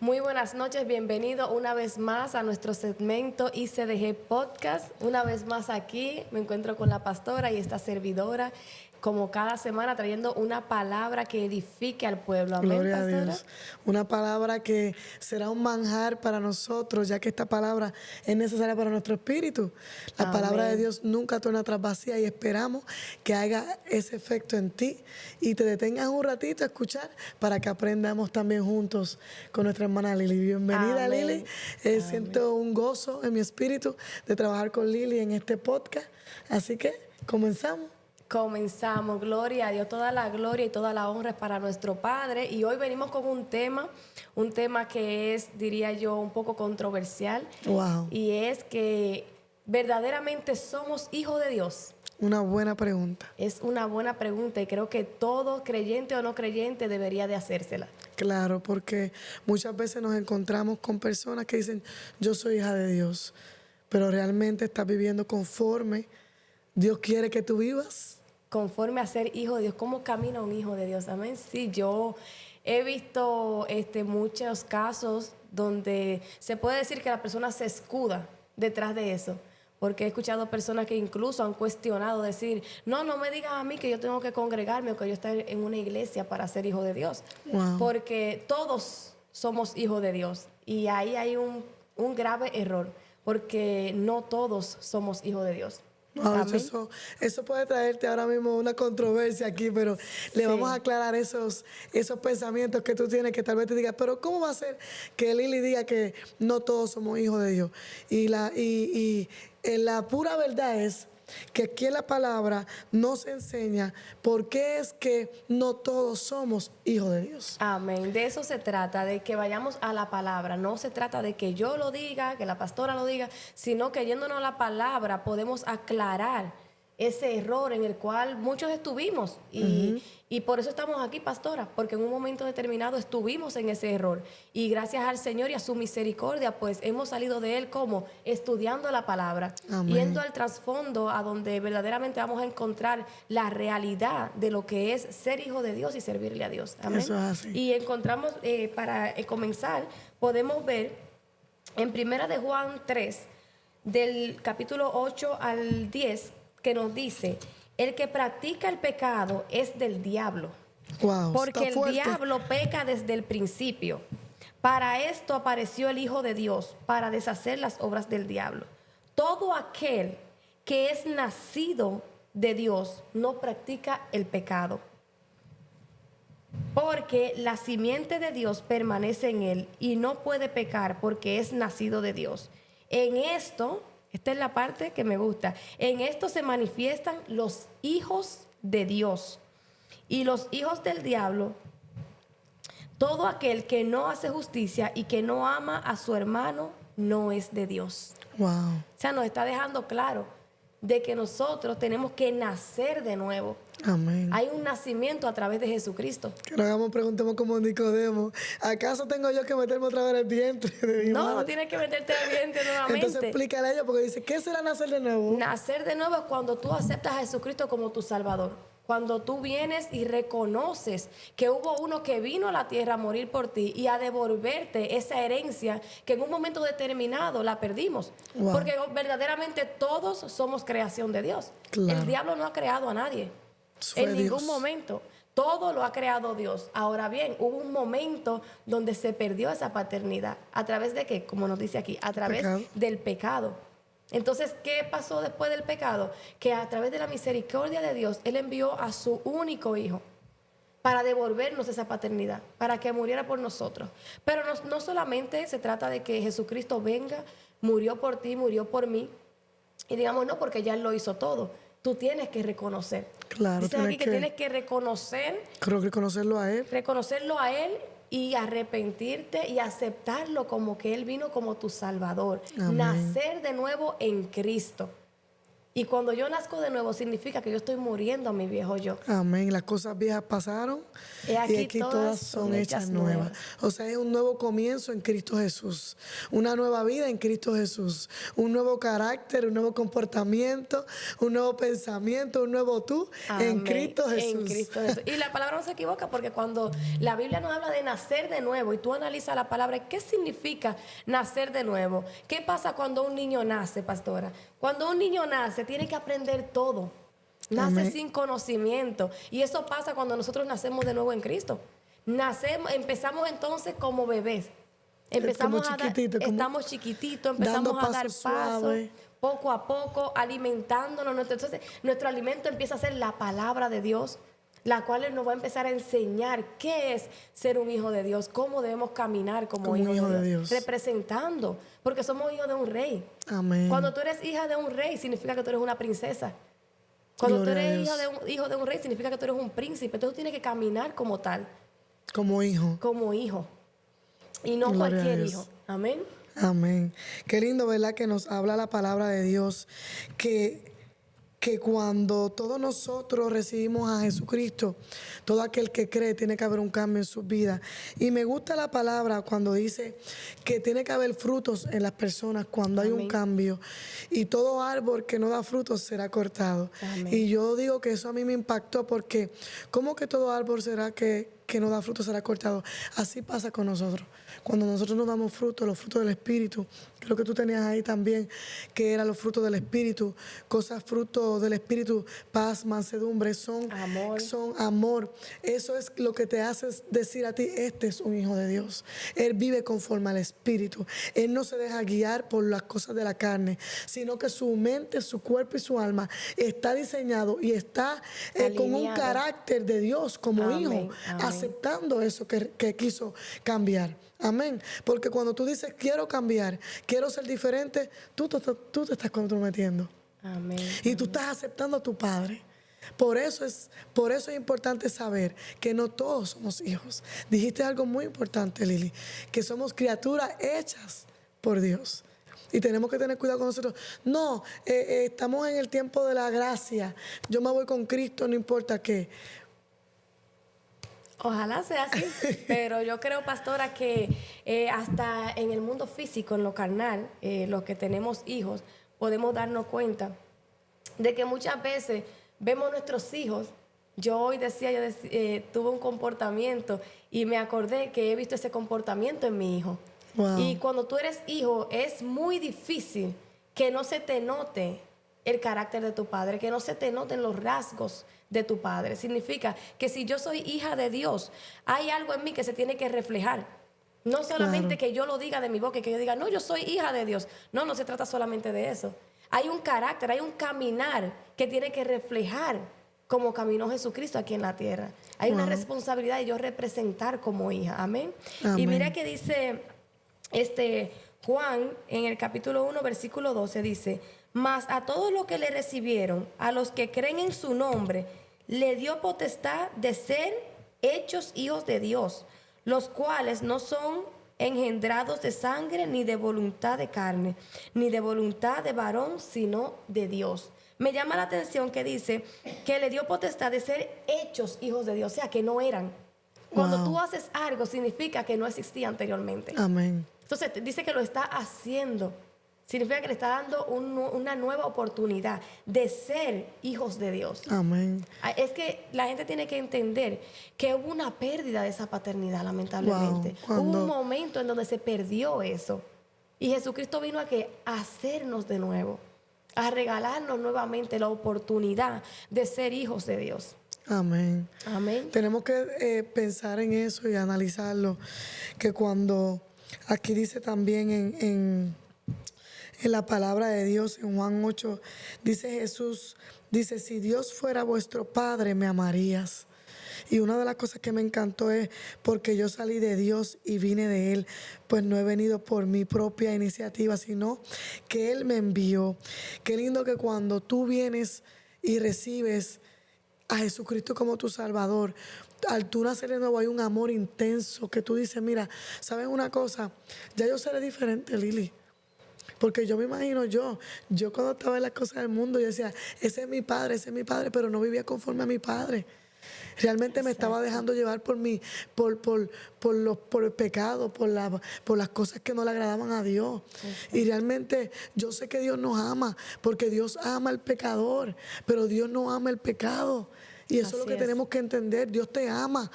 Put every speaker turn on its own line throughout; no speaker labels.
Muy buenas noches, bienvenido una vez más a nuestro segmento ICDG Podcast. Una vez más aquí me encuentro con la pastora y esta servidora, como cada semana trayendo una palabra que edifique al pueblo. Amén,
Gloria
pastora.
a Dios. Una palabra que será un manjar para nosotros, ya que esta palabra es necesaria para nuestro espíritu. La
Amén.
palabra de Dios nunca torna atrás vacía y esperamos que haga ese efecto en ti y te detengas un ratito a escuchar para que aprendamos también juntos con nuestra hermana Lili. Bienvenida,
Amén.
Lili.
Amén.
Siento un gozo en mi espíritu de trabajar con Lili en este podcast. Así que comenzamos.
Comenzamos, gloria a Dios, toda la gloria y toda la honra es para nuestro Padre. Y hoy venimos con un tema que es, diría yo, un poco controversial.
Wow.
Y es que verdaderamente somos hijos de Dios.
Una buena pregunta.
Es una buena pregunta y creo que todo creyente o no creyente debería de hacérsela.
Claro, porque muchas veces nos encontramos con personas que dicen, yo soy hija de Dios, pero realmente estás viviendo conforme Dios quiere que tú vivas.
Conforme a ser hijo de Dios, ¿cómo camina un hijo de Dios? Amén. Sí, yo he visto muchos casos donde se puede decir que la persona se escuda detrás de eso. Porque he escuchado personas que incluso han cuestionado, decir, no me digas a mí que yo tengo que congregarme o que yo estar en una iglesia para ser hijo de Dios.
Wow.
Porque todos somos hijos de Dios. Y ahí hay un grave error, porque no todos somos hijos de Dios.
Wow, eso puede traerte ahora mismo una controversia aquí, pero le vamos a aclarar esos pensamientos que tú tienes, que tal vez te digas, pero ¿cómo va a ser que Lili diga que no todos somos hijos de Dios? Y la pura verdad es que aquí en la palabra nos enseña por qué es que no todos somos hijos de Dios.
Amén. De eso se trata, de que vayamos a la palabra. No se trata de que yo lo diga, que la pastora lo diga, sino que yéndonos a la palabra podemos aclarar ese error en el cual muchos estuvimos. Y por eso estamos aquí, pastora, porque en un momento determinado estuvimos en ese error. Y gracias al Señor y a su misericordia, pues hemos salido de él como estudiando la palabra,
Amén.
yendo al trasfondo a donde verdaderamente vamos a encontrar la realidad de lo que es ser hijo de Dios y servirle a Dios. Amén.
Eso es así.
Y encontramos, para comenzar, podemos ver en Primera de Juan 3, del capítulo 8 al 10, que nos dice, el que practica el pecado es del diablo,
Wow,
porque
está
el
fuerte.
diablo peca desde el principio. Para esto apareció el Hijo de Dios, para deshacer las obras del diablo. Todo aquel que es nacido de Dios no practica el pecado, porque la simiente de Dios permanece en él y no puede pecar porque es nacido de Dios. En esto, esta es la parte que me gusta, en esto se manifiestan los hijos de Dios y los hijos del diablo. Todo aquel que no hace justicia y que no ama a su hermano no es de Dios.
Wow.
O sea, nos está dejando claro de que nosotros tenemos que nacer de nuevo.
Amén.
Hay un nacimiento a través de Jesucristo.
Que nos hagamos, preguntemos como Nicodemo, ¿acaso tengo yo que meterme otra vez en el vientre de mi
No
madre?
tienes que meterte al vientre nuevamente.
Entonces explícale a ella porque dice, ¿qué será nacer de nuevo?
Nacer de nuevo es cuando tú aceptas a Jesucristo como tu Salvador. Cuando tú vienes y reconoces que hubo uno que vino a la tierra a morir por ti y a devolverte esa herencia que en un momento determinado la perdimos.
Wow.
Porque verdaderamente todos somos creación de Dios.
Claro.
El diablo no ha creado a nadie.
Fue
En ningún
Dios.
momento. Todo lo ha creado Dios. Ahora bien, hubo un momento donde se perdió esa paternidad. ¿A través de qué? Como nos dice aquí, a través
Pecado.
del pecado. Entonces, ¿qué pasó después del pecado? Que a través de la misericordia de Dios, Él envió a su único hijo para devolvernos esa paternidad, para que muriera por nosotros. Pero no solamente se trata de que Jesucristo venga, murió por ti, murió por mí, y digamos, no, porque ya Él lo hizo todo. Tú tienes que reconocer.
Claro,
Dice aquí que tienes que reconocerlo a Él y arrepentirte y aceptarlo como que Él vino como tu Salvador.
Amén.
Nacer de nuevo en Cristo. Y cuando yo nazco de nuevo, significa que yo estoy muriendo a mi viejo yo.
Amén. Las cosas viejas pasaron
He
y
aquí
aquí todas son hechas nuevas. O sea, es un nuevo comienzo en Cristo Jesús. Una nueva vida en Cristo Jesús. Un nuevo carácter, un nuevo comportamiento, un nuevo pensamiento, un nuevo tú en
Amén.
Cristo Jesús.
En Cristo Jesús. Y la palabra no se equivoca porque cuando la Biblia nos habla de nacer de nuevo y tú analizas la palabra, ¿qué significa nacer de nuevo? ¿Qué pasa cuando un niño nace, pastora? Cuando un niño nace, tiene que aprender todo. Nace
Amén.
sin conocimiento. Y eso pasa cuando nosotros nacemos de nuevo en Cristo. Empezamos entonces como bebés. Empezamos
como chiquitito, como
estamos chiquititos, empezamos
dando
a dar
pasos
pasos
suaves.
poco a poco, alimentándonos. Entonces, nuestro alimento empieza a ser la palabra de Dios, la cual Él nos va a empezar a enseñar qué es ser un hijo de Dios, cómo debemos caminar como hijos de Dios, representando, porque somos hijos de un rey.
Amén.
Cuando tú eres hija de un rey, significa que tú eres una princesa. Cuando
Gloria
tú
a
eres
Dios.
hijo de un rey, significa que tú eres un príncipe. Entonces tú tienes que caminar como tal,
Como hijo.
como hijo, y no
Gloria a
cualquier
Dios.
hijo. Amén.
Amén. Qué lindo, ¿verdad? Que nos habla la palabra de Dios. Que cuando todos nosotros recibimos a Jesucristo, todo aquel que cree tiene que haber un cambio en su vida. Y me gusta la palabra cuando dice que tiene que haber frutos en las personas cuando hay un
Amén.
cambio. Y todo árbol que no da frutos será cortado.
Amén.
Y yo digo que eso a mí me impactó porque ¿cómo que todo árbol será que no da frutos será cortado? Así pasa con nosotros. Cuando nosotros nos damos frutos, los frutos del Espíritu, creo que tú tenías ahí también, que eran los frutos del Espíritu, cosas frutos del Espíritu, paz, mansedumbre, son amor. Eso es lo que te hace decir a ti, este es un hijo de Dios. Él vive conforme al Espíritu. Él no se deja guiar por las cosas de la carne, sino que su mente, su cuerpo y su alma está diseñado y está con un
Alineado.
carácter de Dios como
Amén,
hijo,
amén.
aceptando eso que quiso cambiar. Amén. Porque cuando tú dices quiero cambiar, quiero ser diferente, tú te estás comprometiendo.
Amén.
Y tú estás aceptando a tu Padre. Por eso es importante saber que no todos somos hijos. Dijiste algo muy importante, Lili, que somos criaturas hechas por Dios. Y tenemos que tener cuidado con nosotros. No, estamos en el tiempo de la gracia. Yo me voy con Cristo, no importa qué.
Ojalá sea así, pero yo creo, pastora, que hasta en el mundo físico, en lo carnal, los que tenemos hijos, podemos darnos cuenta de que muchas veces vemos nuestros hijos. Yo hoy tuve un comportamiento y me acordé que he visto ese comportamiento en mi hijo.
Wow.
Y cuando tú eres hijo, es muy difícil que no se te note el carácter de tu padre, que no se te noten los rasgos de tu padre. Significa que si yo soy hija de Dios, hay algo en mí que se tiene que reflejar. No solamente que yo lo diga de mi boca, que yo diga, no, yo soy hija de Dios. No, no se trata solamente de eso. Hay un carácter, hay un caminar que tiene que reflejar como caminó Jesucristo aquí en la tierra. Hay una responsabilidad de yo representar como hija. Amén.
Amén.
Y mira que dice Juan en el capítulo 1, versículo 12, dice: mas a todos los que le recibieron, a los que creen en su nombre, le dio potestad de ser hechos hijos de Dios, los cuales no son engendrados de sangre, ni de voluntad de carne, ni de voluntad de varón, sino de Dios. Me llama la atención que dice que le dio potestad de ser hechos hijos de Dios, o sea, que no eran. Cuando
Wow.
tú haces algo, significa que no existía anteriormente.
Amén.
Entonces, dice que lo está haciendo. Significa que le está dando una nueva oportunidad de ser hijos de Dios.
Amén.
Es que la gente tiene que entender que hubo una pérdida de esa paternidad, lamentablemente.
Wow,
Hubo un momento en donde se perdió eso. Y Jesucristo vino a hacernos de nuevo, a regalarnos nuevamente la oportunidad de ser hijos de Dios.
Amén.
Amén.
Tenemos que pensar en eso y analizarlo. Que cuando aquí dice también en la palabra de Dios, en Juan 8, dice Jesús, dice, si Dios fuera vuestro Padre, me amarías. Y una de las cosas que me encantó es porque yo salí de Dios y vine de Él, pues no he venido por mi propia iniciativa, sino que Él me envió. Qué lindo que cuando tú vienes y recibes a Jesucristo como tu Salvador, al tú nacer de nuevo hay un amor intenso que tú dices, mira, ¿sabes una cosa? Ya yo seré diferente, Lili. Porque yo me imagino yo cuando estaba en las cosas del mundo, yo decía, ese es mi padre, pero no vivía conforme a mi padre. Realmente me estaba dejando llevar por el pecado, por las cosas que no le agradaban a Dios. Y realmente yo sé que Dios nos ama, porque Dios ama al pecador, pero Dios no ama el pecado. Y eso es lo que tenemos que entender. Dios te ama.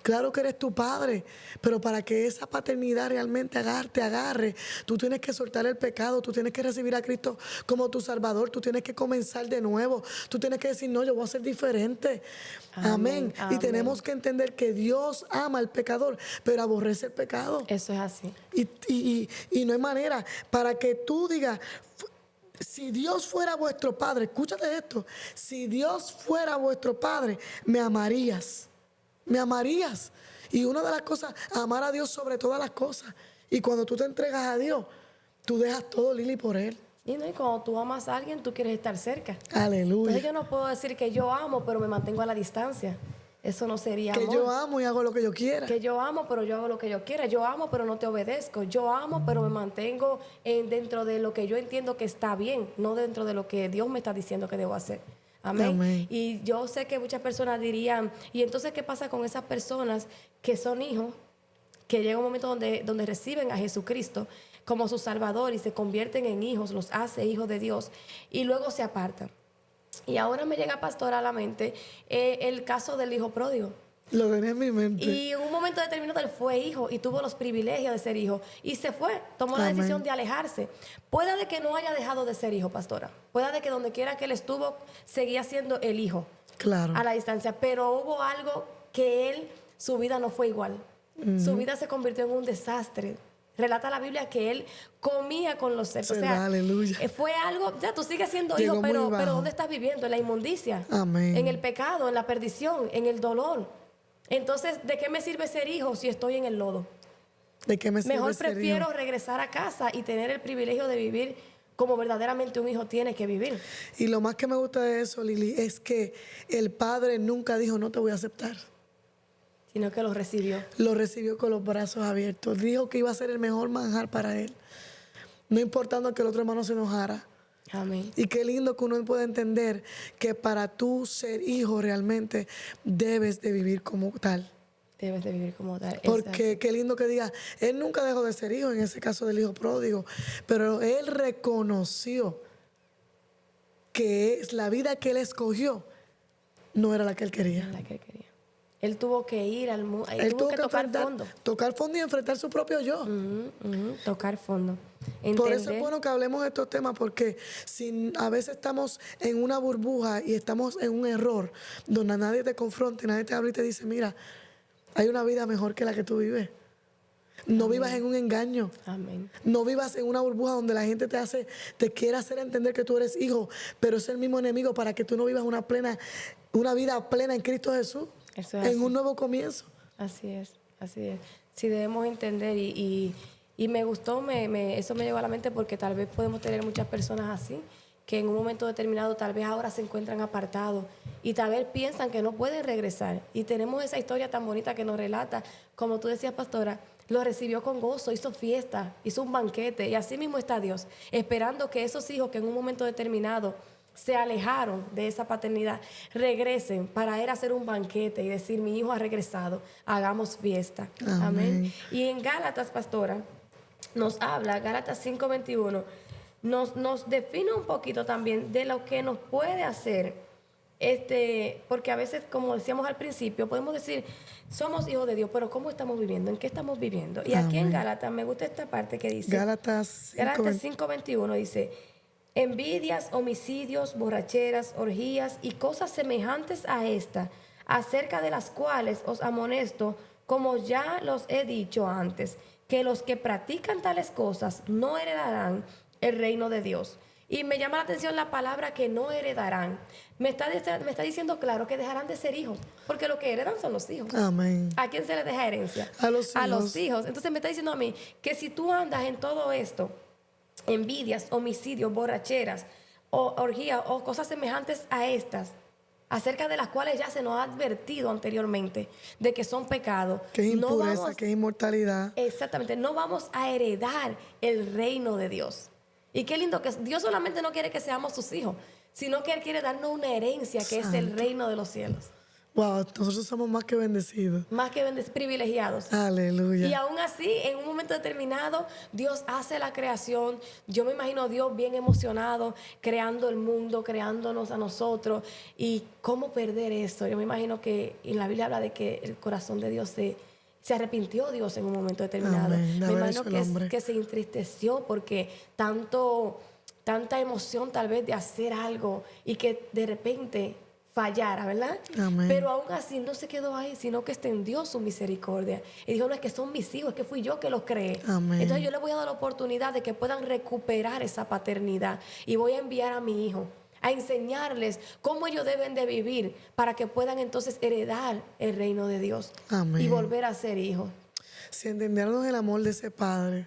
Claro que eres tu padre, pero para que esa paternidad realmente te agarre, tú tienes que soltar el pecado, tú tienes que recibir a Cristo como tu Salvador, tú tienes que comenzar de nuevo, tú tienes que decir, no, yo voy a ser diferente. Amén. Y tenemos que entender que Dios ama al pecador, pero aborrece el pecado.
Eso es así.
Y no hay manera para que tú digas, si Dios fuera vuestro padre, escúchate esto, si Dios fuera vuestro padre, me amarías. Me amarías. Y una de las cosas, amar a Dios sobre todas las cosas. Y cuando tú te entregas a Dios, tú dejas todo, Lili, por Él.
Y cuando tú amas a alguien, tú quieres estar cerca.
Aleluya.
Entonces yo no puedo decir que yo amo, pero me mantengo a la distancia. Eso no sería amor.
Que yo amo y hago lo que yo quiera.
Que yo amo, pero yo hago lo que yo quiera. Yo amo, pero no te obedezco. Yo amo, pero me mantengo dentro de lo que yo entiendo que está bien, no dentro de lo que Dios me está diciendo que debo hacer. Amén.
Amén.
Y yo sé que muchas personas dirían, ¿y entonces qué pasa con esas personas que son hijos, que llega un momento donde reciben a Jesucristo como su Salvador y se convierten en hijos, los hace hijos de Dios y luego se apartan? Y ahora me llega, pastor, a la mente el caso del hijo pródigo.
Lo tenía en mi mente.
Y en un momento determinado él fue hijo y tuvo los privilegios de ser hijo. Y se fue, tomó la decisión de alejarse. Puede de que no haya dejado de ser hijo, pastora. Puede de que donde quiera que él estuvo, seguía siendo el hijo.
Claro.
A la distancia. Pero hubo algo que su vida no fue igual. Su vida se convirtió en un desastre. Relata la Biblia que él comía con los cerdos. O sea,
aleluya.
Fue algo, ya tú sigues siendo
Llegó
hijo, pero
muy bajo.
¿dónde estás viviendo? En la inmundicia.
Amén.
En el pecado, en la perdición, en el dolor. Entonces, ¿de qué me sirve ser hijo si estoy en el lodo?
¿De qué me sirve
Mejor
ser
prefiero
hijo?
regresar a casa y tener el privilegio de vivir como verdaderamente un hijo tiene que vivir.
Y lo más que me gusta de eso, Lili, es que el padre nunca dijo, no te voy a aceptar.
Sino que lo recibió.
Lo recibió con los brazos abiertos. Dijo que iba a ser el mejor manjar para él. No importando que el otro hermano se enojara.
Amén.
Y qué lindo que uno pueda entender que para tú ser hijo realmente debes de vivir como tal.
Debes de vivir como tal.
Porque qué lindo que diga, él nunca dejó de ser hijo, en ese caso del hijo pródigo, pero él reconoció que es la vida que él escogió no era la que él quería.
La que quería. Él tuvo que ir al mundo,
Él
tuvo que tocar fondo.
Tocar fondo y enfrentar su propio yo.
Tocar fondo.
Por eso es bueno que hablemos de estos temas, porque si a veces estamos en una burbuja y estamos en un error donde nadie te confronta, nadie te habla y te dice, mira, hay una vida mejor que la que tú vives. No vivas en un engaño.
Amén.
No vivas en una burbuja donde la gente te quiere hacer entender que tú eres hijo, pero es el mismo enemigo para que tú no vivas una vida plena en Cristo Jesús.
Eso es
en
así.
un nuevo comienzo.
Así es, así es. Sí debemos entender y me gustó, eso me llegó a la mente porque tal vez podemos tener muchas personas así, que en un momento determinado tal vez ahora se encuentran apartados y tal vez piensan que no pueden regresar. Y tenemos esa historia tan bonita que nos relata, como tú decías, pastora, lo recibió con gozo, hizo fiesta, hizo un banquete y así mismo está Dios, esperando que esos hijos que en un momento determinado se alejaron de esa paternidad, regresen para ir a hacer un banquete y decir, mi hijo ha regresado, hagamos fiesta. Amén. Y en Gálatas, pastora, nos habla, Gálatas 5:21, nos define un poquito también de lo que nos puede hacer, porque a veces, como decíamos al principio, podemos decir, somos hijos de Dios, pero ¿cómo estamos viviendo? ¿En qué estamos viviendo? Y aquí en Gálatas, me gusta esta parte que dice,
Gálatas
5:21 dice, envidias, homicidios, borracheras, orgías y cosas semejantes a esta, acerca de las cuales os amonesto, como ya los he dicho antes, que los que practican tales cosas no heredarán el reino de Dios. Y me llama la atención la palabra que no heredarán. Me está diciendo claro que dejarán de ser hijos, porque lo que heredan son los hijos.
Amén.
¿A quién se les deja herencia?
A los hijos.
A los hijos. Entonces me está diciendo a mí que si tú andas en todo esto, envidias, homicidios, borracheras, o orgías o cosas semejantes a estas, acerca de las cuales ya se nos ha advertido anteriormente de que son pecados.
Que es impureza, que es inmortalidad.
Exactamente, no vamos a heredar el reino de Dios. Y qué lindo que Dios solamente no quiere que seamos sus hijos, sino que Él quiere darnos una herencia que es el reino de los cielos.
Wow, nosotros somos más que bendecidos.
Más que privilegiados.
Aleluya.
Y aún así, en un momento determinado, Dios hace la creación. Yo me imagino a Dios bien emocionado, creando el mundo, creándonos a nosotros. ¿Y cómo perder eso? Yo me imagino que en la Biblia habla de que el corazón de Dios se arrepintió Dios en un momento determinado.
Amén.
Me imagino
que
que se entristeció porque tanta emoción tal vez de hacer algo y que de repente fallara, ¿verdad?
Amén.
Pero aún así no se quedó ahí, sino que extendió su misericordia. Y dijo, no, es que son mis hijos, es que fui yo que los creé.
Amén.
Entonces yo les voy a dar la oportunidad de que puedan recuperar esa paternidad. Y voy a enviar a mi hijo a enseñarles cómo ellos deben de vivir para que puedan entonces heredar el reino de Dios.
Amén.
Y volver a ser hijos.
Si entendieron el amor de ese Padre,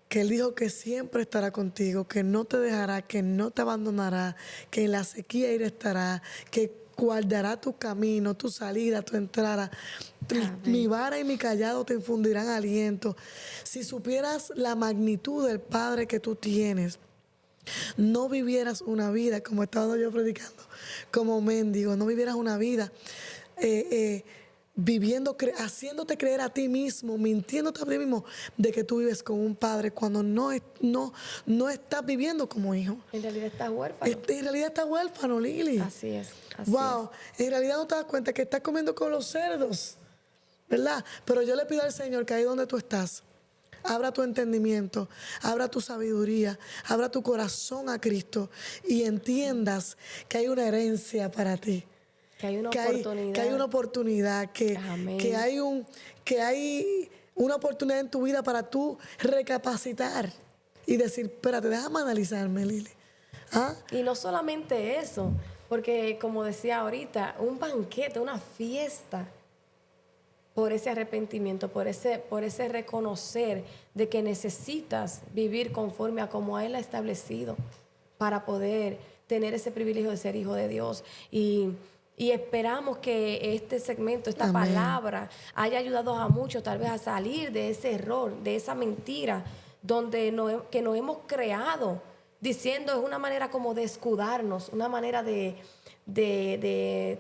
que Él dijo que siempre estará contigo, que no te dejará, que no te abandonará, que en la sequía Él estará, que guardará tu camino, tu salida, tu entrada. Mi vara y mi callado te infundirán aliento. Si supieras la magnitud del Padre que tú tienes, no vivieras una vida, como he estado yo predicando, como mendigo, no vivieras una vida viviendo, haciéndote creer a ti mismo, mintiéndote a ti mismo de que tú vives con un padre cuando no estás viviendo como hijo.
En realidad estás huérfano.
En realidad estás huérfano, Lili.
Así es. Así
Wow, en realidad no te das cuenta que estás comiendo con los cerdos, ¿verdad? Pero yo le pido al Señor que ahí donde tú estás, abra tu entendimiento, abra tu sabiduría, abra tu corazón a Cristo y entiendas que hay una herencia para ti.
Que hay una oportunidad.
Que hay una oportunidad, que hay una oportunidad en tu vida para tú recapacitar y decir, espérate, déjame analizarme, Lili. ¿Ah?
Y no solamente eso, porque como decía ahorita, un banquete, una fiesta por ese arrepentimiento, por ese reconocer de que necesitas vivir conforme a como Él ha establecido para poder tener ese privilegio de ser hijo de Dios. Y esperamos que este segmento, esta
Amén.
palabra, haya ayudado a muchos tal vez a salir de ese error, de esa mentira que nos hemos creado, diciendo es una manera como de escudarnos, una manera de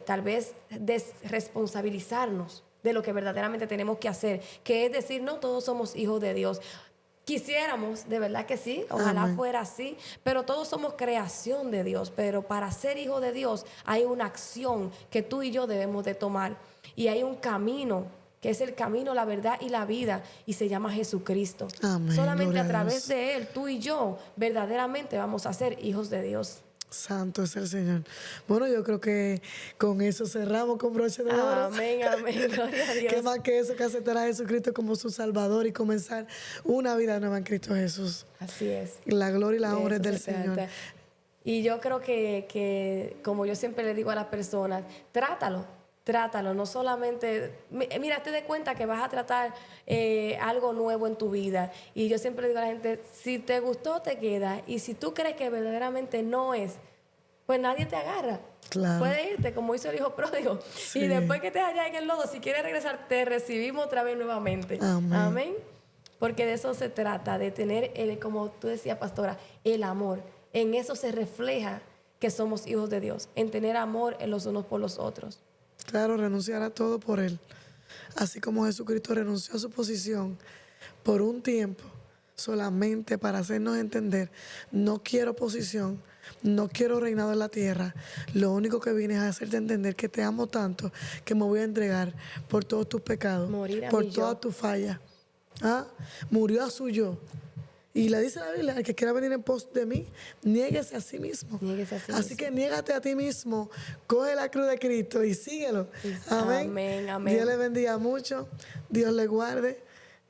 tal vez desresponsabilizarnos de lo que verdaderamente tenemos que hacer, que es decir, no todos somos hijos de Dios. Quisiéramos, de verdad que sí, ojalá
Amén.
fuera así, pero todos somos creación de Dios, pero para ser hijo de Dios hay una acción que tú y yo debemos de tomar y hay un camino, que es el camino, la verdad y la vida, y se llama Jesucristo.
Amén.
Solamente
Gloria
a
a
través
Dios.
de Él, tú y yo, verdaderamente vamos a ser hijos de Dios.
Santo es el Señor. Bueno, yo creo que con eso cerramos con broche de oro.
Amén, amén, gloria a Dios.
¿Qué más que eso, que aceptar a Jesucristo como su Salvador y comenzar una vida nueva en Cristo Jesús?
Así es.
La gloria y la
De
honra es
eso
del
se
Señor.
trata. Y yo creo que, como yo siempre le digo a las personas, trátalo, no solamente, mira, te des cuenta que vas a tratar algo nuevo en tu vida. Y yo siempre le digo a la gente, si te gustó, te queda. Y si tú crees que verdaderamente no es, pues nadie te agarra.
Claro.
Puedes irte, como hizo el hijo pródigo.
Sí.
Y después que te hallas en el lodo, si quieres regresar, te recibimos otra vez nuevamente.
Amén.
Amén. Porque de eso se trata, de tener, como tú decías, pastora, el amor. En eso se refleja que somos hijos de Dios, en tener amor en los unos por los otros.
Claro, renunciar a todo por Él. Así como Jesucristo renunció a su posición por un tiempo, solamente para hacernos entender, no quiero posición, no quiero reinado en la tierra. Lo único que vine es a hacerte entender que te amo tanto que me voy a entregar por todos tus pecados,
Morir a
por
mi yo.
todas tus fallas. ¿Ah? Murió a su yo. Y le dice la Biblia, el que quiera venir en pos de mí, niéguese a sí mismo.
Niéguese a sí
Así
mismo.
que niégate a ti mismo, coge la cruz de Cristo y síguelo. Amén.
Amén, amén.
Dios le bendiga mucho, Dios le guarde.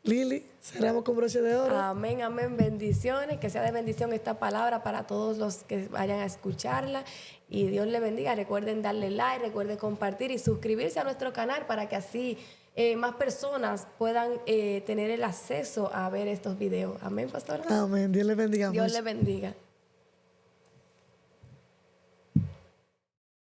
Lili, cerramos con broche de oro.
Amén, amén. Bendiciones. Que sea de bendición esta palabra para todos los que vayan a escucharla. Y Dios le bendiga. Recuerden darle like, recuerden compartir y suscribirse a nuestro canal para que así más personas puedan tener el acceso a ver estos videos. Amén, pastora.
Amén. Dios le bendiga
Dios
mucho.
le bendiga.